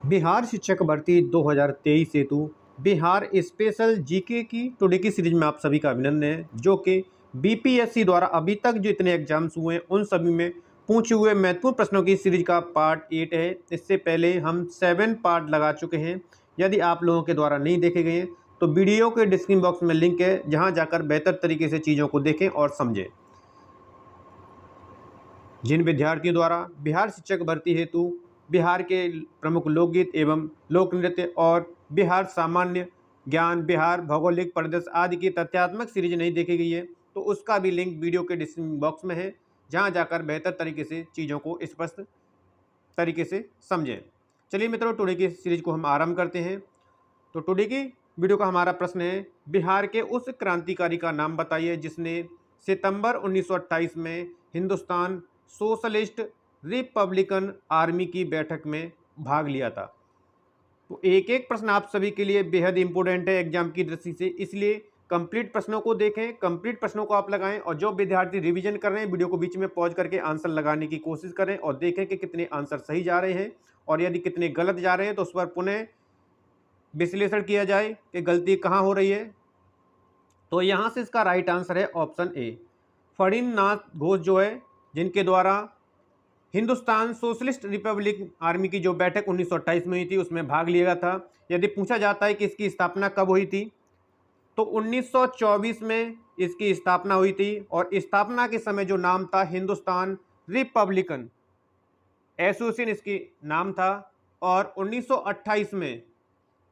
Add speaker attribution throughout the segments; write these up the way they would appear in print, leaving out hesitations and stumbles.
Speaker 1: बिहार शिक्षक भर्ती 2023 हेतु बिहार स्पेशल जीके की टुडे की सीरीज में आप सभी का अभिनंदन है, जो कि बीपीएससी द्वारा अभी तक जो इतने एग्जाम्स हुए हैं उन सभी में पूछे हुए महत्वपूर्ण प्रश्नों की सीरीज का पार्ट 8 है। इससे पहले हम 7 पार्ट लगा चुके हैं। यदि आप लोगों के द्वारा नहीं देखे गए हैं तो वीडियो के डिस्क्रिप्शन बॉक्स में लिंक है, जहां जाकर बेहतर तरीके से चीज़ों को देखें और समझें। जिन विद्यार्थियों द्वारा बिहार शिक्षक भर्ती हेतु बिहार के प्रमुख लोकगीत एवं लोक नृत्य और बिहार सामान्य ज्ञान, बिहार भौगोलिक परिदृश्य आदि की तथ्यात्मक सीरीज नहीं देखी गई है, तो उसका भी लिंक वीडियो के डिस्क्रिप्शन बॉक्स में है, जहां जाकर बेहतर तरीके से चीज़ों को स्पष्ट तरीके से समझें। चलिए मित्रों, टुडे की सीरीज को हम आरंभ करते हैं। तो टुडे की वीडियो का हमारा प्रश्न है, बिहार के उस क्रांतिकारी का नाम बताइए जिसने सितंबर 1928 में हिंदुस्तान सोशलिस्ट रिपब्लिकन आर्मी की बैठक में भाग लिया था। तो एक एक प्रश्न आप सभी के लिए बेहद इंपॉर्टेंट है एग्जाम की दृष्टि से, इसलिए कंप्लीट प्रश्नों को देखें, कंप्लीट प्रश्नों को आप लगाएं, और जो विद्यार्थी रिवीजन कर रहे हैं वीडियो को बीच में पॉज करके आंसर लगाने की कोशिश करें और देखें कि कितने आंसर सही जा रहे हैं, और यदि कितने गलत जा रहे हैं तो उस पर पुनः विश्लेषण किया जाए कि गलती कहाँ हो रही है। तो यहाँ से इसका राइट आंसर है ऑप्शन ए, फणिन्द्रनाथ घोष जो है, जिनके द्वारा हिंदुस्तान सोशलिस्ट रिपब्लिक आर्मी की जो बैठक 1928 में हुई थी उसमें भाग लिया गया था। यदि पूछा जाता है कि इसकी स्थापना कब हुई थी, तो 1924 में इसकी स्थापना हुई थी, और स्थापना के समय जो नाम था हिंदुस्तान रिपब्लिकन एसोसिएशन इसकी नाम था, और 1928 में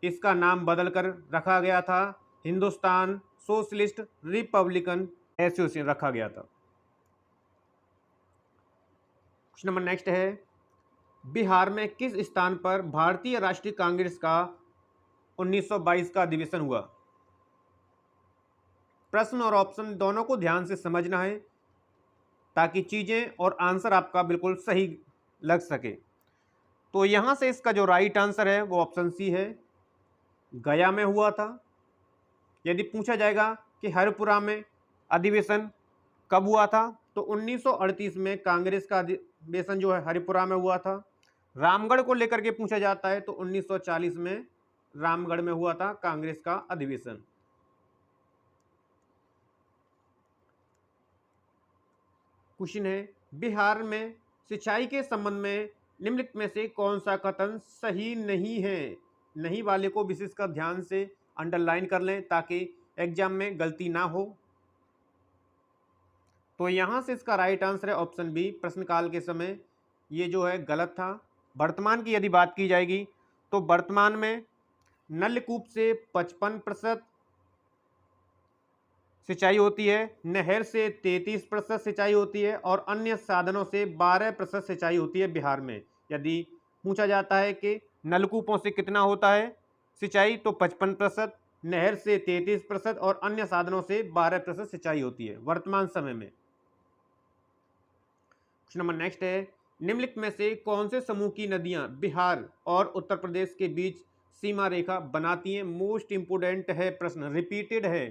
Speaker 1: इसका नाम बदलकर रखा गया था, हिंदुस्तान सोशलिस्ट रिपब्लिकन एसोसिएशन रखा गया था। क्वेश्चन नंबर नेक्स्ट है, बिहार में किस स्थान पर भारतीय राष्ट्रीय कांग्रेस का 1922 का अधिवेशन हुआ? प्रश्न और ऑप्शन दोनों को ध्यान से समझना है ताकि चीजें और आंसर आपका बिल्कुल सही लग सके। तो यहां से इसका जो राइट आंसर है वो ऑप्शन सी है, गया में हुआ था। यदि पूछा जाएगा कि हरिपुरा में अधिवेशन कब हुआ था, तो 1938 में कांग्रेस का अधिवेशन जो है हरिपुरा में हुआ था। रामगढ़ को लेकर के पूछा जाता है तो 1940 में रामगढ़ में हुआ था कांग्रेस का अधिवेशन। क्वेश्चन है, बिहार में सिंचाई के संबंध में निम्नलिखित में से कौन सा कथन सही नहीं है? नहीं वाले को विशेषकर ध्यान से अंडरलाइन कर लें ताकि एग्जाम में गलती ना हो। तो यहां से इसका राइट आंसर है ऑप्शन बी, प्रश्नकाल के समय ये जो है गलत था। वर्तमान की यदि बात की जाएगी तो वर्तमान में नलकूप से 55% सिंचाई होती है, नहर से 33% सिंचाई होती है, और अन्य साधनों से 12% सिंचाई होती है बिहार में। यदि पूछा जाता है कि नलकूपों से कितना होता है सिंचाई, तो 55%, नहर से 33% और अन्य साधनों से 12% सिंचाई होती है वर्तमान समय में। क्वेश्चन नंबर नेक्स्ट है, निम्नलिखित में से कौन से समूह की नदियां बिहार और उत्तर प्रदेश के बीच सीमा रेखा बनाती हैं? मोस्ट इंपोर्टेंट है प्रश्न, रिपीटेड है।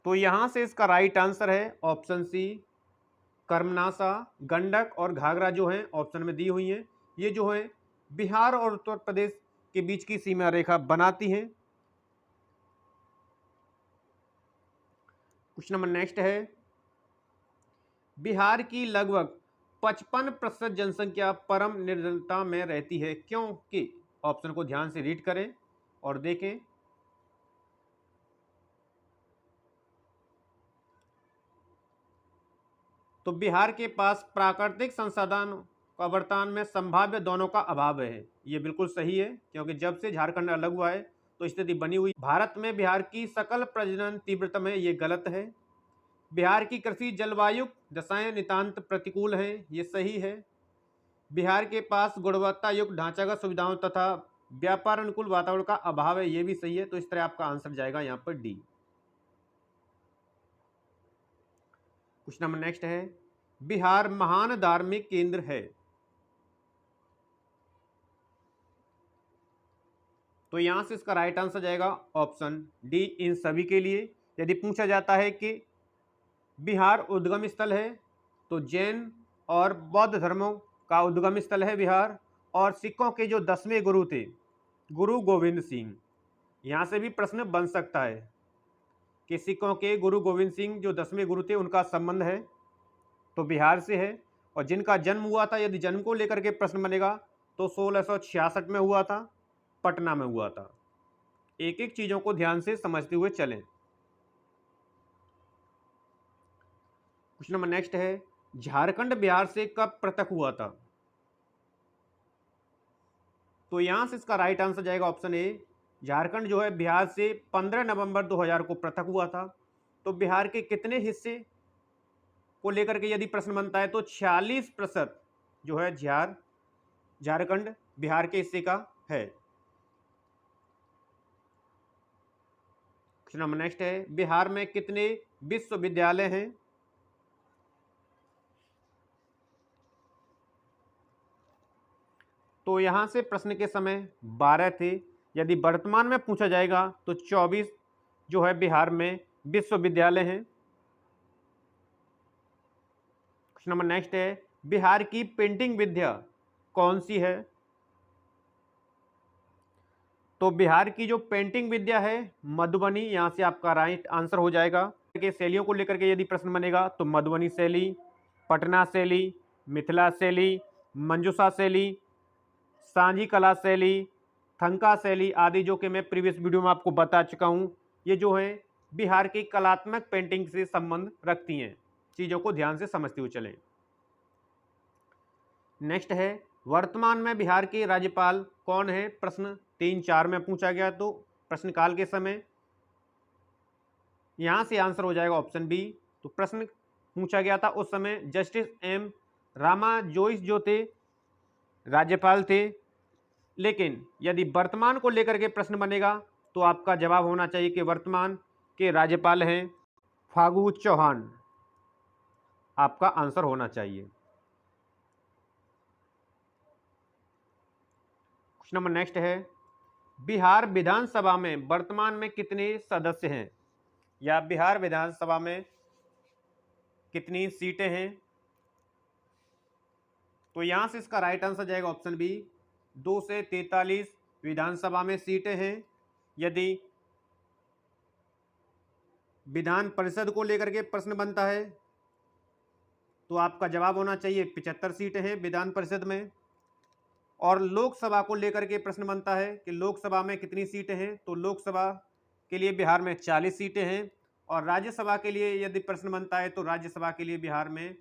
Speaker 1: तो यहां से इसका राइट आंसर है ऑप्शन सी, कर्मनाशा, गंडक और घाघरा जो है ऑप्शन में दी हुई हैं, ये जो है बिहार और उत्तर प्रदेश के बीच की सीमा रेखा बनाती हैं। क्वेश्चन नंबर नेक्स्ट है, बिहार की लगभग 55% जनसंख्या परम निर्धनता में रहती है, क्योंकि ऑप्शन को ध्यान से रीड करें और देखें। तो बिहार के पास प्राकृतिक संसाधन का वर्तमान में संभाव्य दोनों का अभाव है। ये बिल्कुल सही है, क्योंकि जब से झारखंड अलग हुआ है तो स्थिति बनी हुई। भारत में बिहार की सकल प्रजनन तीव्रता में ये गलत है। बिहार की कृषि जलवायु दशाएं नितांत प्रतिकूल हैं, ये सही है। बिहार के पास गुणवत्ता युक्त ढांचागत सुविधाओं तथा व्यापार अनुकूल वातावरण का अभाव है, ये भी सही है। तो इस तरह आपका आंसर जाएगा यहाँ पर डी। क्वेश्चन नंबर नेक्स्ट है, बिहार महान धार्मिक केंद्र है, तो यहां से इसका राइट आंसर जाएगा ऑप्शन डी, इन सभी के लिए। यदि पूछा जाता है कि बिहार उद्गम स्थल है, तो जैन और बौद्ध धर्मों का उद्गम स्थल है बिहार। और सिखों के जो 10वें गुरु थे गुरु गोविंद सिंह, यहाँ से भी प्रश्न बन सकता है कि सिखों के गुरु गोविंद सिंह जो 10वें गुरु थे उनका संबंध है तो बिहार से है। और जिनका जन्म हुआ था, यदि जन्म को लेकर के प्रश्न बनेगा तो 1666 में हुआ था, पटना में हुआ था। एक एक चीजों को ध्यान से समझते हुए चलें। क्वेश्चन नंबर नेक्स्ट है, झारखंड बिहार से कब पृथक हुआ था? तो यहां से इसका राइट आंसर जाएगा ऑप्शन ए। झारखंड जो है बिहार से 15 नवंबर 2000 को पृथक हुआ था। तो बिहार के कितने हिस्से को लेकर के यदि प्रश्न बनता है तो 46% जो है झारखंड बिहार के हिस्से का है। क्वेश्चन नंबर नेक्स्ट है, बिहार में कितने विश्वविद्यालय हैं? तो यहां से प्रश्न के समय 12 थे। यदि वर्तमान में पूछा जाएगा तो 24 जो है बिहार में विश्वविद्यालय हैं। क्वेश्चन नंबर नेक्स्ट है, बिहार की पेंटिंग विद्या कौन सी है? तो बिहार की जो पेंटिंग विद्या है मधुबनी, यहां से आपका राइट आंसर हो जाएगा। के शैलियों को लेकर के यदि प्रश्न बनेगा तो मधुबनी शैली, पटना शैली, मिथिला शैली, मंजूषा शैली, सांझी कला शैली, थंका शैली आदि, जो कि मैं प्रीवियस वीडियो में आपको बता चुका हूं, ये जो है बिहार की कलात्मक पेंटिंग से संबंध रखती हैं। चीजों को ध्यान से समझते हुए चलें। नेक्स्ट है, वर्तमान में बिहार के राज्यपाल कौन है? प्रश्न 3-4 में पूछा गया तो प्रश्नकाल के समय यहां से आंसर हो जाएगा ऑप्शन बी। तो प्रश्न पूछा गया था उस समय जस्टिस एम रामा जोइस जो थे राज्यपाल थे। लेकिन यदि वर्तमान को लेकर के प्रश्न बनेगा तो आपका जवाब होना चाहिए कि वर्तमान के राज्यपाल हैं फागू चौहान, आपका आंसर होना चाहिए। क्वेश्चन नंबर नेक्स्ट है, बिहार विधानसभा में वर्तमान में कितने सदस्य हैं? या बिहार विधानसभा में कितनी सीटें हैं? तो यहां से इसका राइट आंसर जाएगा ऑप्शन बी, 2 से 43 विधानसभा में सीटें हैं। यदि विधान परिषद को लेकर के प्रश्न बनता है तो आपका जवाब होना चाहिए 75 सीटें हैं विधान परिषद में। और लोकसभा को लेकर के प्रश्न बनता है कि लोकसभा में कितनी सीटें हैं, तो लोकसभा के लिए बिहार में 40 सीटें हैं। और राज्यसभा के लिए यदि प्रश्न बनता है तो राज्यसभा के लिए बिहार में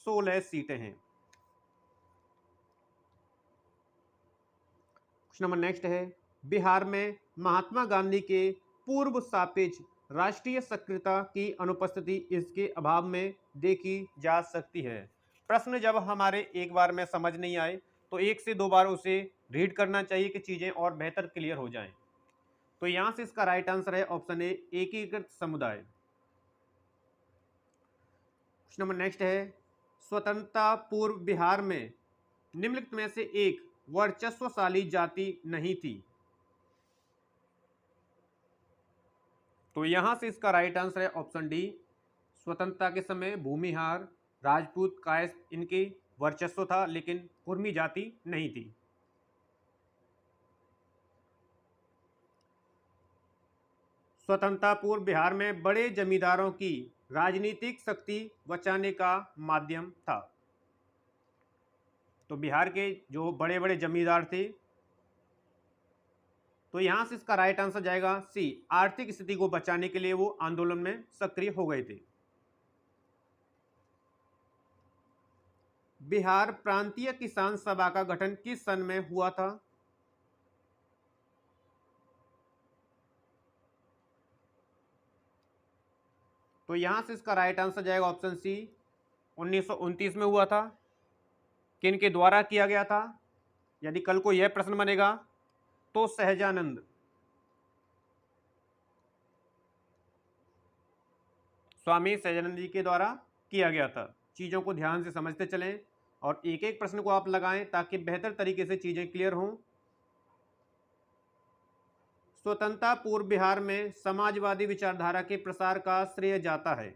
Speaker 1: 16 सीटें हैं। क्वेश्चन नंबर नेक्स्ट है, बिहार में महात्मा गांधी के पूर्व सापेक्ष राष्ट्रीय सक्रियता की अनुपस्थिति इसके अभाव में देखी जा सकती है। प्रश्न जब हमारे एक बार में समझ नहीं आए तो 1 से 2 बार उसे रीड करना चाहिए कि चीजें और बेहतर क्लियर हो जाएं। तो यहां से इसका राइट आंसर है ऑप्शन ए, एकीकृत समुदाय। क्वेश्चन नंबर नेक्स्ट है, स्वतंत्रता पूर्व बिहार में निम्नलिखित में से एक वर्चस्वशाली जाति नहीं थी। तो यहां से इसका राइट आंसर है ऑप्शन डी, स्वतंत्रता के समय भूमिहार, राजपूत, कायस्थ इनके वर्चस्व था लेकिन कुर्मी जाति नहीं थी। स्वतंत्रता पूर्व बिहार में बड़े जमींदारों की राजनीतिक शक्ति बचाने का माध्यम था। तो बिहार के जो बड़े बड़े जमींदार थे, तो यहां से इसका राइट आंसर जाएगा सी, आर्थिक स्थिति को बचाने के लिए वो आंदोलन में सक्रिय हो गए थे। बिहार प्रांतीय किसान सभा का गठन किस सन में हुआ था? तो यहां से इसका राइट आंसर जाएगा ऑप्शन सी, 1929 में हुआ था। किन के द्वारा किया गया था? यदि कल को यह प्रश्न बनेगा तो सहजानंद, स्वामी सहजानंद जी के द्वारा किया गया था। चीजों को ध्यान से समझते चलें और एक एक प्रश्न को आप लगाएं ताकि बेहतर तरीके से चीजें क्लियर हों। स्वतंत्रता पूर्व बिहार में समाजवादी विचारधारा के प्रसार का श्रेय जाता है।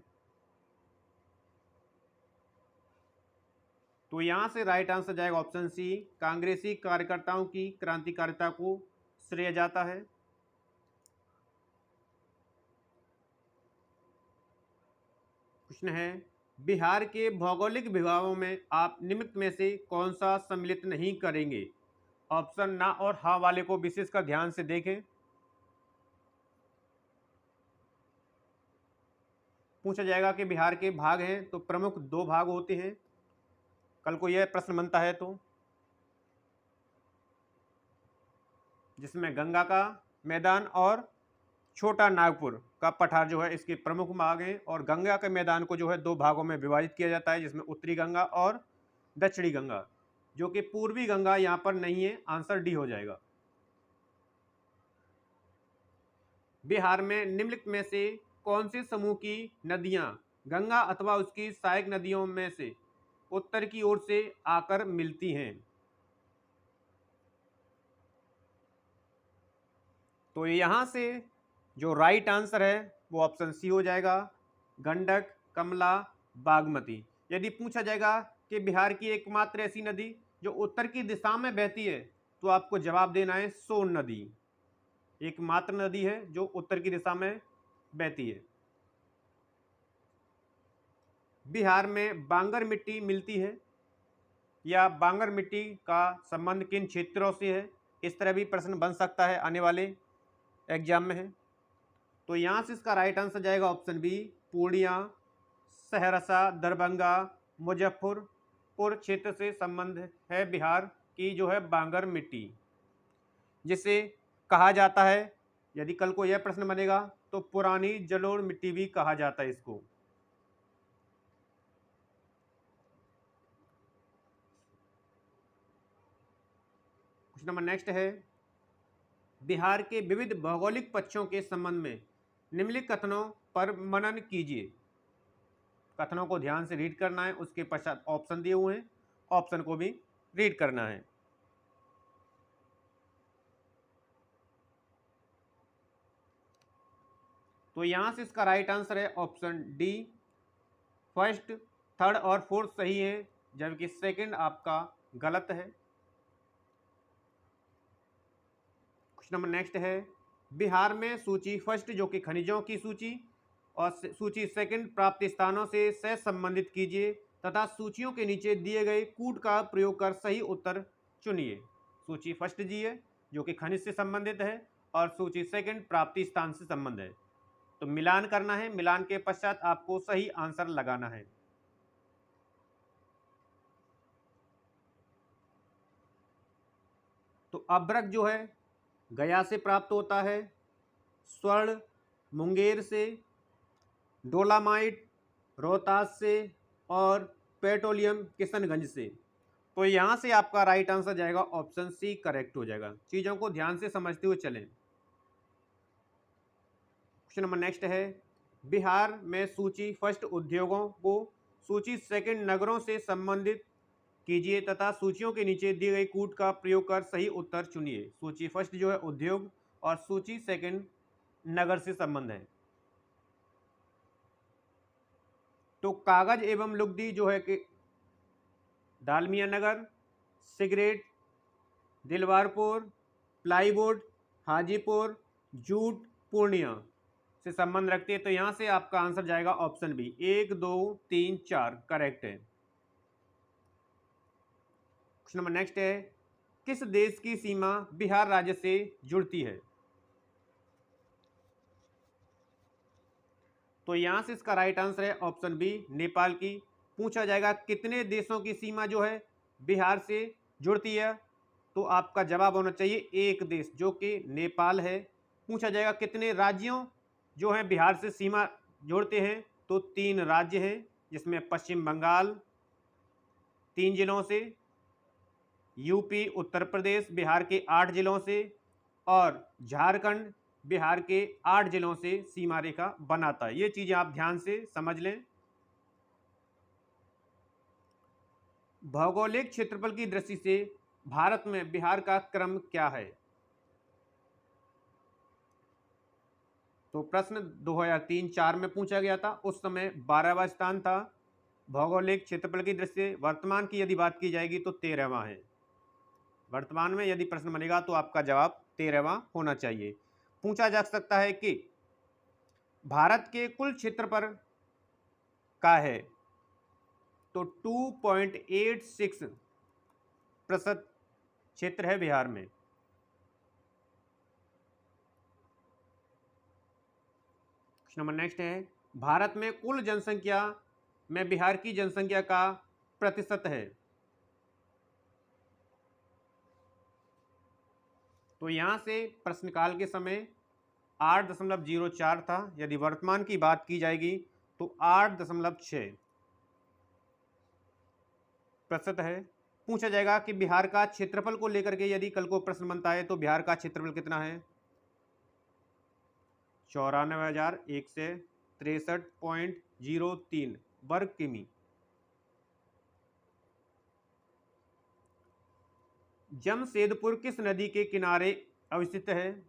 Speaker 1: तो यहाँ से राइट आंसर जाएगा ऑप्शन सी, कांग्रेसी कार्यकर्ताओं की क्रांतिकारिता को श्रेय जाता है। प्रश्न है, बिहार के भौगोलिक विभागों में आप निम्न में से कौन सा सम्मिलित नहीं करेंगे? ऑप्शन ना और हाँ वाले को विशेषकर ध्यान से देखें। पूछा जाएगा कि बिहार के भाग हैं तो प्रमुख दो भाग होते हैं, कल को यह प्रश्न बनता है तो, जिसमें गंगा का मैदान और छोटा नागपुर का पठार जो है इसके प्रमुख भाग हैं। और गंगा के मैदान को जो है दो भागों में विभाजित किया जाता है, जिसमें उत्तरी गंगा और दक्षिणी गंगा, जो कि पूर्वी गंगा यहां पर नहीं है। आंसर डी हो जाएगा। बिहार में निम्नलिखित में से कौन से समूह की नदियां गंगा अथवा उसकी सहायक नदियों में से उत्तर की ओर से आकर मिलती हैं? तो यहां से जो राइट आंसर है वो ऑप्शन सी हो जाएगा, गंडक, कमला, बागमती। यदि पूछा जाएगा कि बिहार की एकमात्र ऐसी नदी जो उत्तर की दिशा में बहती है, तो आपको जवाब देना है सोन नदी। एकमात्र नदी है जो उत्तर की दिशा में बहती है। बिहार में बांगर मिट्टी मिलती है या बांगर मिट्टी का संबंध किन क्षेत्रों से है? इस तरह भी प्रश्न बन सकता है, आने वाले एग्जाम में है। तो यहाँ से इसका राइट आंसर जाएगा ऑप्शन बी, पूर्णिया, सहरसा, दरभंगा, मुजफ्फरपुर क्षेत्र से संबंध है बिहार की जो है बांगर मिट्टी, जिसे कहा जाता है, यदि कल को यह प्रश्न बनेगा तो पुरानी जलोढ़ मिट्टी भी कहा जाता है इसको। क्वेश्चन नंबर नेक्स्ट है, बिहार के विविध भौगोलिक पक्षों के संबंध में निम्नलिखित कथनों पर मनन कीजिए। कथनों को ध्यान से रीड करना है, उसके पश्चात ऑप्शन दिए हुए हैं, ऑप्शन को भी रीड करना है। तो यहां से इसका राइट आंसर है ऑप्शन डी, फर्स्ट, थर्ड और फोर्थ सही है, जबकि सेकंड आपका गलत है। क्वेश्चन नंबर नेक्स्ट है, बिहार में सूची फर्स्ट जो कि खनिजों की सूची और सूची सेकंड प्राप्त स्थानों से संबंधित कीजिए तथा सूचियों के नीचे दिए गए कूट का प्रयोग कर सही उत्तर चुनिए। सूची फर्स्ट जी है जो कि खनिज से संबंधित है और सूची सेकंड प्राप्ति स्थान से संबंध है। तो मिलान करना है, मिलान के पश्चात आपको सही आंसर लगाना है। तो अभ्रक जो है गया से प्राप्त होता है, स्वर्ण मुंगेर से, डोलामाइट रोहतास से और पेट्रोलियम किशनगंज से। तो यहां से आपका राइट आंसर जाएगा ऑप्शन सी, करेक्ट हो जाएगा। चीजों को ध्यान से समझते हुए चलें। क्वेश्चन नंबर नेक्स्ट है, बिहार में सूची फर्स्ट उद्योगों को सूची सेकंड नगरों से संबंधित कीजिए तथा सूचियों के नीचे दिए गए कूट का प्रयोग कर सही उत्तर चुनिए। सूची फर्स्ट जो है उद्योग और सूची सेकंड नगर से संबंध है। तो कागज एवं लुगदी जो है कि Dalmia Nagar, cigarette, Dilwarpur, plywood, Hajipur, jute, Purnia से संबंध रखती है। तो यहां से आपका आंसर जाएगा ऑप्शन बी, 1 2 3 4 करेक्ट है। क्वेश्चन नंबर नेक्स्ट है, किस देश की सीमा बिहार राज्य से जुड़ती है? तो यहां से इसका राइट आंसर है ऑप्शन बी, नेपाल की। पूछा जाएगा कितने देशों की सीमा जो है बिहार से जुड़ती है, तो आपका जवाब होना चाहिए एक देश जो कि नेपाल है। पूछा जाएगा कितने राज्यों जो है बिहार से सीमा जोड़ते हैं, तो 3 राज्य हैं, जिसमें पश्चिम बंगाल 3 जिलों से, यूपी उत्तर प्रदेश बिहार के 8 जिलों से और झारखंड बिहार के 8 जिलों से सीमा रेखा बनाता है। ये चीजें आप ध्यान से समझ लें। भौगोलिक क्षेत्रफल की दृष्टि से भारत में बिहार का क्रम क्या है? तो प्रश्न 2003-04 में पूछा गया था, उस समय 12वां स्थान था भौगोलिक क्षेत्रफल की दृष्टि से वर्तमान की यदि बात की जाएगी तो 13वां है। वर्तमान में यदि प्रश्न बनेगा तो आपका जवाब 13वां होना चाहिए। पूछा जा सकता है कि भारत के कुल क्षेत्रफल का है, तो 2.86% क्षेत्र है बिहार में। नंबर नेक्स्ट है, भारत में कुल जनसंख्या में बिहार की जनसंख्या का प्रतिशत है, तो यहां से प्रश्नकाल के समय 8.04 था, यदि वर्तमान की बात की जाएगी तो 8.6% है। पूछा जाएगा कि बिहार का क्षेत्रफल को लेकर के यदि कल को प्रश्न बनता है तो बिहार का क्षेत्रफल कितना है, 94,163.03 वर्ग किमी। जमशेदपुर किस नदी के किनारे अवस्थित है,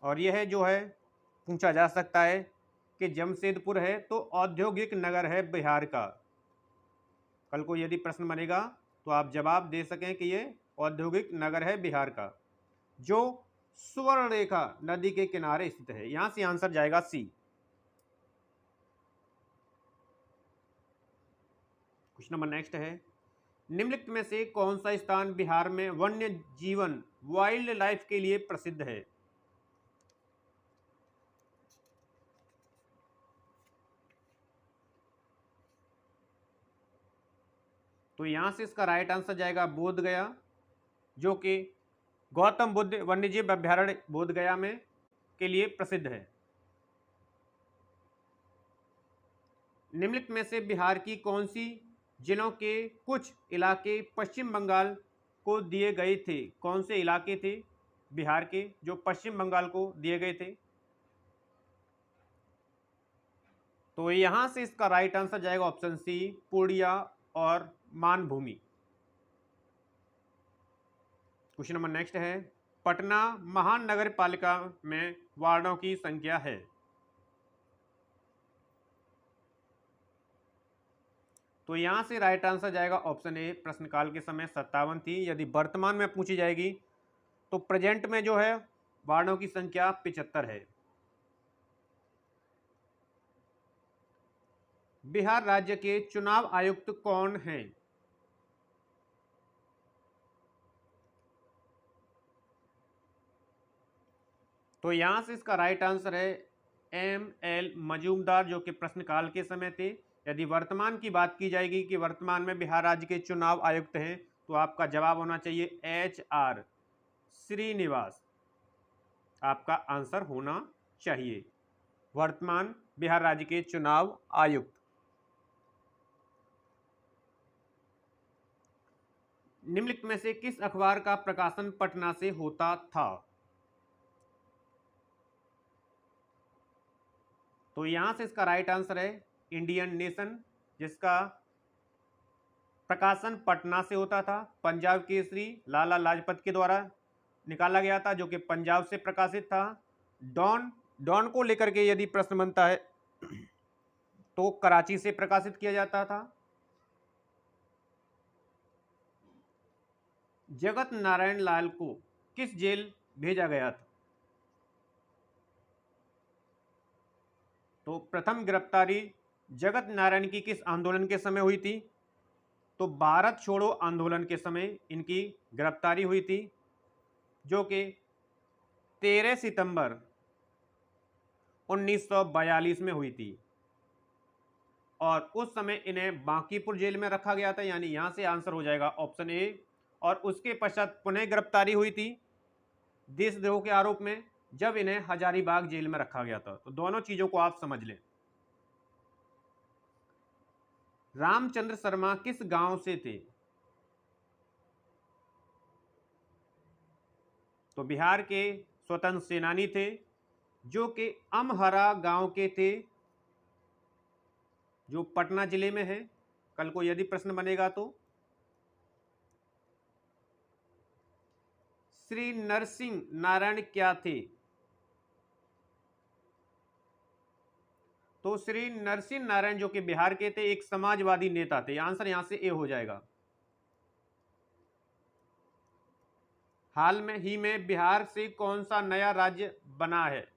Speaker 1: और यह जो है पूछा जा सकता है कि जमशेदपुर है तो औद्योगिक नगर है बिहार का। कल को यदि प्रश्न बनेगा तो आप जवाब दे सकें कि ये औद्योगिक नगर है बिहार का, जो सुवर्णरेखा नदी के किनारे स्थित है। यहां से आंसर जाएगा सी। क्वेश्चन नंबर नेक्स्ट है, निम्नलिखित में से कौन सा स्थान बिहार में वन्य जीवन वाइल्ड लाइफ के लिए प्रसिद्ध है। तो यहां से इसका राइट आंसर जाएगा बोध गया, जो कि गौतम बुद्ध वन्यजीव अभ्यारण्य बोध गया में के लिए प्रसिद्ध है। निम्नलिखित में से बिहार की कौन सी जिलों के कुछ इलाके पश्चिम बंगाल को दिए गए थे, कौन से इलाके थे बिहार के जो पश्चिम बंगाल को दिए गए थे। तो यहां से इसका राइट आंसर जाएगा ऑप्शन सी, पूर्णिया और मानभूमि। क्वेश्चन नंबर नेक्स्ट है, पटना महानगर पालिका में वार्डों की संख्या है। तो यहां से राइट आंसर जाएगा ऑप्शन ए, प्रश्नकाल के समय 57 थी। यदि वर्तमान में पूछी जाएगी तो प्रेजेंट में जो है वार्डों की संख्या 75 है। बिहार राज्य के चुनाव आयुक्त कौन हैं। तो यहां से इसका राइट आंसर है M.L. मजूमदार, जो कि प्रश्नकाल के समय थे। यदि वर्तमान की बात की जाएगी कि वर्तमान में बिहार राज्य के चुनाव आयुक्त हैं, तो आपका जवाब होना चाहिए HR श्रीनिवास। आपका आंसर होना चाहिए वर्तमान बिहार राज्य के चुनाव आयुक्त। निम्नलिखित में से किस अखबार का प्रकाशन पटना से होता था। तो यहां से इसका राइट आंसर है इंडियन नेशन, जिसका प्रकाशन पटना से होता था। पंजाब केसरी लाला लाजपत के द्वारा निकाला गया था, जो कि पंजाब से प्रकाशित था। डॉन डॉन को लेकर के यदि प्रश्न बनता है तो कराची से प्रकाशित किया जाता था। जगत नारायण लाल को किस जेल भेजा गया था। तो प्रथम गिरफ्तारी जगत नारायण की किस आंदोलन के समय हुई थी। तो भारत छोड़ो आंदोलन के समय इनकी गिरफ्तारी हुई थी, जो कि 13 सितंबर 1942 में हुई थी, और उस समय इन्हें बांकीपुर जेल में रखा गया था। यानी यहां से आंसर हो जाएगा ऑप्शन ए। और उसके पश्चात पुनः गिरफ्तारी हुई थी देशद्रोह के आरोप में, जब इन्हें हजारीबाग जेल में रखा गया था। तो दोनों चीजों को आप समझ लें। रामचंद्र शर्मा किस गांव से थे। तो बिहार के स्वतंत्र सेनानी थे, जो कि अमहरा गांव के थे, जो पटना जिले में है। कल को यदि प्रश्न बनेगा तो श्री नरसिंह नारायण क्या थे। तो श्री नरसिंह नारायण जो कि बिहार के थे, एक समाजवादी नेता थे। आंसर यहां से ए हो जाएगा। हाल में ही में बिहार से कौन सा नया राज्य बना है?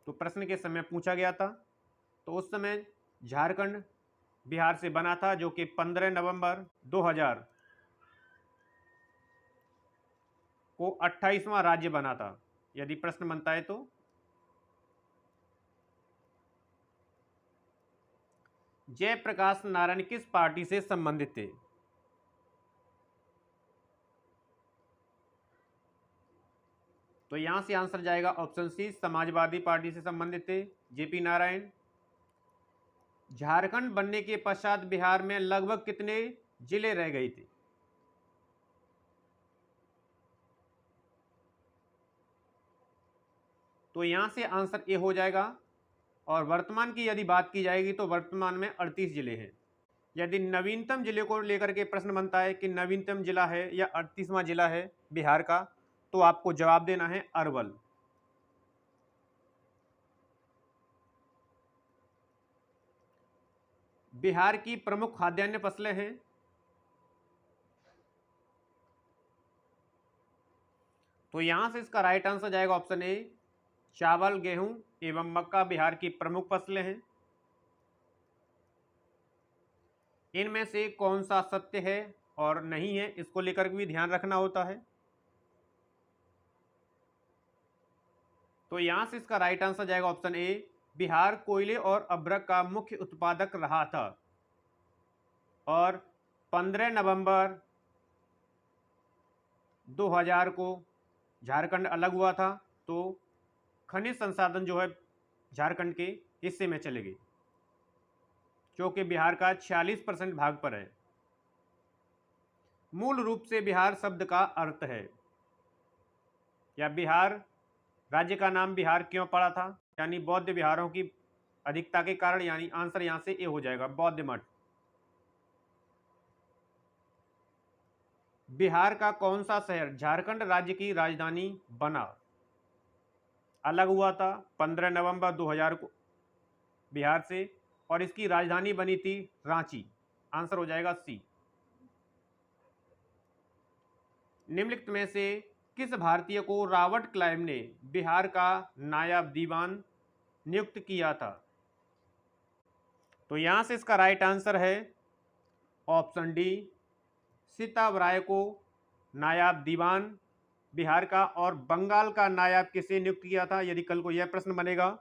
Speaker 1: तो प्रश्न के समय पूछा गया था। तो उस समय झारखंड बिहार से बना था, जो कि 15 नवंबर 2000 को 28वां राज्य बना था, यदि प्रश्न बनता है तो। जयप्रकाश नारायण किस पार्टी से संबंधित थे? तो यहां से आंसर जाएगा ऑप्शन सी, समाजवादी पार्टी से संबंधित थे जेपी नारायण। झारखंड बनने के पश्चात बिहार में लगभग कितने जिले रह गए थे? तो यहां से आंसर ए हो जाएगा। और वर्तमान की यदि बात की जाएगी तो वर्तमान में 38 जिले हैं। यदि नवीनतम जिले को लेकर के प्रश्न बनता है कि नवीनतम जिला है या 38वां जिला है बिहार का, तो आपको जवाब देना है अरवल। बिहार की प्रमुख खाद्यान्न फसलें हैं। तो यहां से इसका राइट आंसर जाएगा ऑप्शन ए, चावल, गेहूं एवं मक्का बिहार की प्रमुख फसलें हैं। इनमें से कौन सा सत्य है और नहीं है, इसको लेकर भी ध्यान रखना होता है। तो यहां से इसका राइट आंसर जाएगा ऑप्शन ए, बिहार कोयले और अभ्रक का मुख्य उत्पादक रहा था। और 15 नवंबर 2000 को झारखंड अलग हुआ था, तो खनिज संसाधन जो है झारखंड के हिस्से में चले गए, जो कि बिहार का 46% भाग पर है। मूल रूप से बिहार शब्द का अर्थ है, या बिहार राज्य का नाम बिहार क्यों पड़ा था, यानी बौद्ध विहारों की अधिकता के कारण, यानी आंसर यहां से ए हो जाएगा, बौद्ध मठ। बिहार का कौन सा शहर झारखंड राज्य की राजधानी बना? अलग हुआ था 15 नवंबर 2000 को बिहार से, और इसकी राजधानी बनी थी रांची। आंसर हो जाएगा सी। निम्नलिखित में से किस भारतीय को रॉबर्ट क्लाइव ने बिहार का नायब दीवान नियुक्त किया था? तो यहां से इसका राइट आंसर है ऑप्शन डी, सीताव राय को नायब दीवान बिहार का। और बंगाल का नायब किसे नियुक्त किया था, यदि कल को यह प्रश्न बनेगा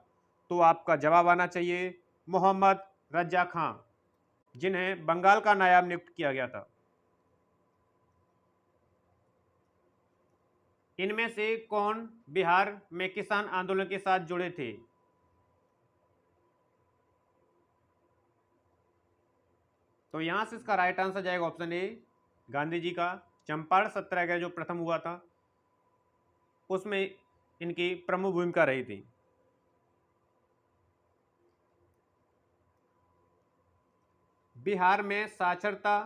Speaker 1: तो आपका जवाब आना चाहिए मोहम्मद रजा खां, जिन्हें बंगाल का नायब नियुक्त किया गया था। इनमें से कौन बिहार में किसान आंदोलन के साथ जुड़े थे? तो यहां से इसका राइट आंसर जाएगा ऑप्शन ए, गांधी जी का चंपारण सत्याग्रह जो प्रथम हुआ था, उसमें इनकी प्रमुख भूमिका रही थी। बिहार में साक्षरता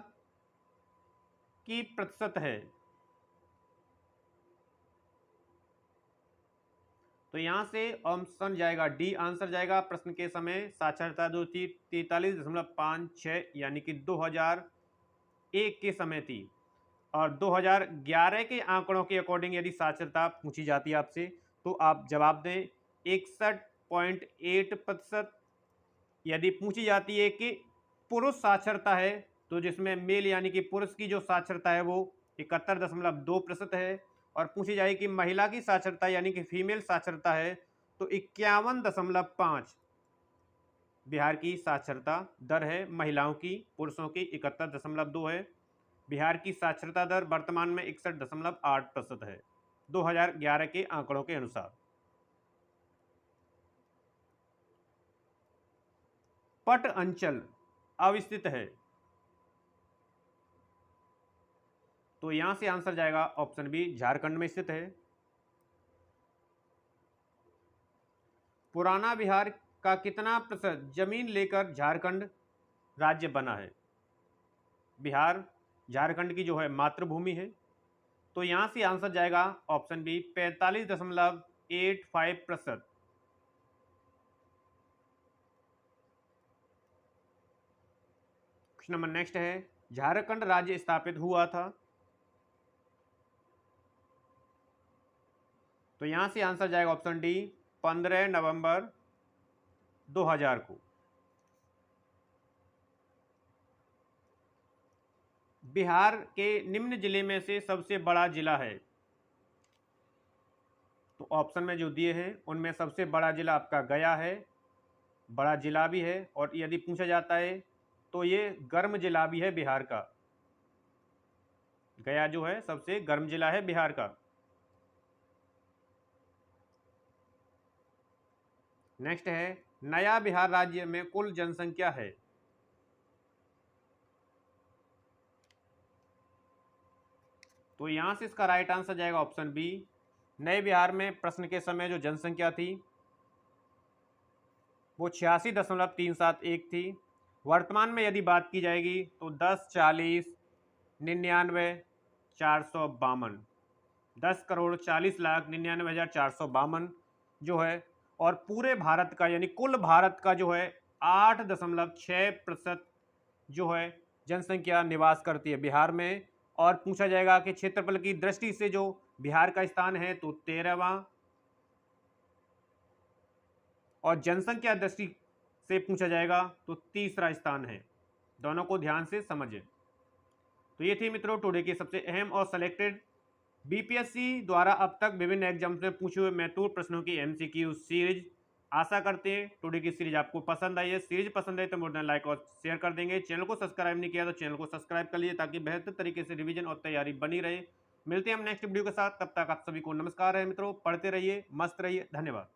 Speaker 1: की प्रतिशत है? तो यहां से ऑप्शन जाएगा डी, आंसर जाएगा प्रश्न के समय साक्षरता जो थी 43.56, यानी कि 2001 के समय थी। और 2011 के आंकड़ों के अकॉर्डिंग यदि साक्षरता पूछी जाती है आपसे, तो आप जवाब दें 61.8%। यदि पूछी जाती है कि पुरुष साक्षरता है, तो जिसमें मेल यानी कि पुरुष की जो साक्षरता है वो 71.2% है। और पूछी जाए कि महिला की साक्षरता यानी कि फीमेल साक्षरता है, तो 51.5 बिहार की साक्षरता दर है महिलाओं की। पुरुषों की 71.2 है। बिहार की साक्षरता दर वर्तमान में 61.8% है 2011 के आंकड़ों के अनुसार। पट अंचल अवस्थित है? तो यहां से आंसर जाएगा ऑप्शन बी, झारखंड में स्थित है। पुराना बिहार का कितना प्रतिशत जमीन लेकर झारखंड राज्य बना है? बिहार झारखंड की जो है मातृभूमि है। तो यहां से आंसर जाएगा option B, 45.85%। Question number next है, झारखंड राज्य स्थापित हुआ था? तो यहां से आंसर जाएगा ऑप्शन डी, 15 नवंबर 2000 को। बिहार के निम्न जिले में से सबसे बड़ा जिला है? तो ऑप्शन में जो दिए हैं उनमें सबसे बड़ा जिला आपका गया है, बड़ा जिला भी है, और यदि पूछा जाता है तो ये गर्म जिला भी है बिहार का। गया जो है सबसे गर्म जिला है बिहार का। नेक्स्ट है, नया बिहार राज्य में कुल जनसंख्या है? तो यहां से इसका राइट आंसर जाएगा ऑप्शन बी, नए बिहार में प्रश्न के समय जो जनसंख्या थी वो 86.371 थी। वर्तमान में यदि बात की जाएगी तो 10,40,99,452, 10,40,99,452 जो है, और पूरे भारत का यानी कुल भारत का जो है 8.6% जो है जनसंख्या निवास करती है बिहार में। और पूछा जाएगा कि क्षेत्रफल की दृष्टि से जो बिहार का स्थान है तो 13वां, और जनसंख्या दृष्टि से पूछा जाएगा तो तीसरा स्थान है। दोनों को ध्यान से समझें। तो ये थी मित्रों टुडे की सबसे अहम और सेलेक्टेड बीपीएससी द्वारा अब तक विभिन्न एग्जाम्स में पूछे हुए महत्वपूर्ण प्रश्नों की एमसीक्यू सीरीज। आशा करते हैं टुडे की सीरीज आपको पसंद आई है। सीरीज पसंद आई तो मोर लाइक और शेयर कर देंगे। चैनल को सब्सक्राइब नहीं किया तो चैनल को सब्सक्राइब कर लीजिए ताकि बेहतर तरीके से रिवीजन और तैयारी बनी रहे। मिलते हैं हम नेक्स्ट वीडियो के साथ, तब तक आप सभी को नमस्कार है मित्रों। पढ़ते रहिए, मस्त रहिए, धन्यवाद।